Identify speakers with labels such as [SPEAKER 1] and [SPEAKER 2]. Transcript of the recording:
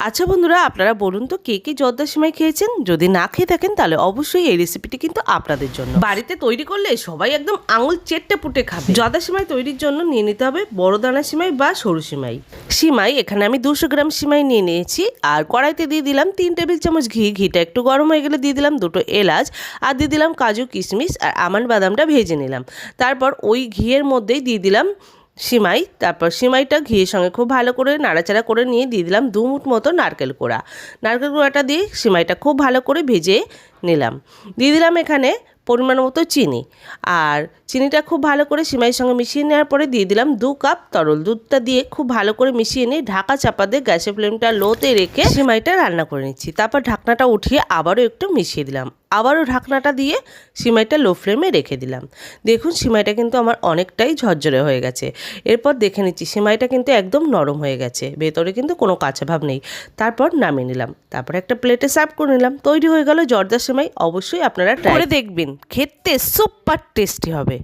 [SPEAKER 1] আচ্ছা বন্ধুরা, আপনারা বলুন তো কে কে জর্দা সিমাই খেয়েছেন? যদি না খেয়ে থাকেন তাহলে অবশ্যই এই রেসিপিটি কিন্তু আপনাদের জন্য। বাড়িতে তৈরি করলে সবাই একদম আঙুল চেটে পুটে খাবে। জর্দা সিমাই তৈরির জন্য নিয়ে নিতে হবে বড় দানা সিমাই বা সরু সিমাই। সিমাই এখানে আমি 200 গ্রাম সিমাই নিয়ে নিয়েছি। আর কড়াইতে দিয়ে দিলাম 3 টেবিল চামচ ঘি। ঘিটা একটু গরম হয়ে গেলে দিয়ে দিলাম 2টো এলাচ, আর দিয়ে দিলাম কাজু কিশমিশ আর আমন্ড বাদামটা ভেজে নিলাম। তারপর ওই ঘিয়ের মধ্যেই দিয়ে দিলাম সিমাই। তারপর সিমাইটা ঘিয়ের সঙ্গে খুব ভালো করে নাড়াচাড়া করে নিয়ে দিয়ে দিলাম 2 মুঠ মতো নারকেল কোড়া। নারকেল কোড়াটা দিয়ে সিমাইটা খুব ভালো করে ভেজে নিলাম। দিয়ে দিলাম এখানে পরিমাণ মতো চিনি। আর চিনিটা খুব ভালো করে সিমাইয়ের সঙ্গে মিশিয়ে নেওয়ার পরে দিয়ে দিলাম 2 কাপ তরল দুধটা দিয়ে খুব ভালো করে মিশিয়ে নিয়ে ঢাকা চাপা দিয়ে গ্যাসের ফ্লেমটা লোতে রেখে সিমাইটা রান্না করে নিচ্ছি। তারপর ঢাকনাটা উঠিয়ে আবারও একটু মিশিয়ে দিলাম। আবারও ঢাকনাটা দিয়ে সিমাইটা লো ফ্লেমে রেখে দিলাম। দেখুন সিমাইটা কিন্তু আমার অনেকটাই ঝরঝরে হয়ে গেছে। এরপর দেখে নিচ্ছি সিমাইটা কিন্তু একদম নরম হয়ে গেছে, ভেতরে কিন্তু কোনো কাঁচা ভাব নেই। তারপর নামিয়ে নিলাম। তারপর একটা প্লেটে সার্ভ করে নিলাম। তৈরি হয়ে গেল জর্দা সিমাই। অবশ্যই আপনারা ট্রাই করে দেখবেন, খেতে সুপার টেস্টি হবে।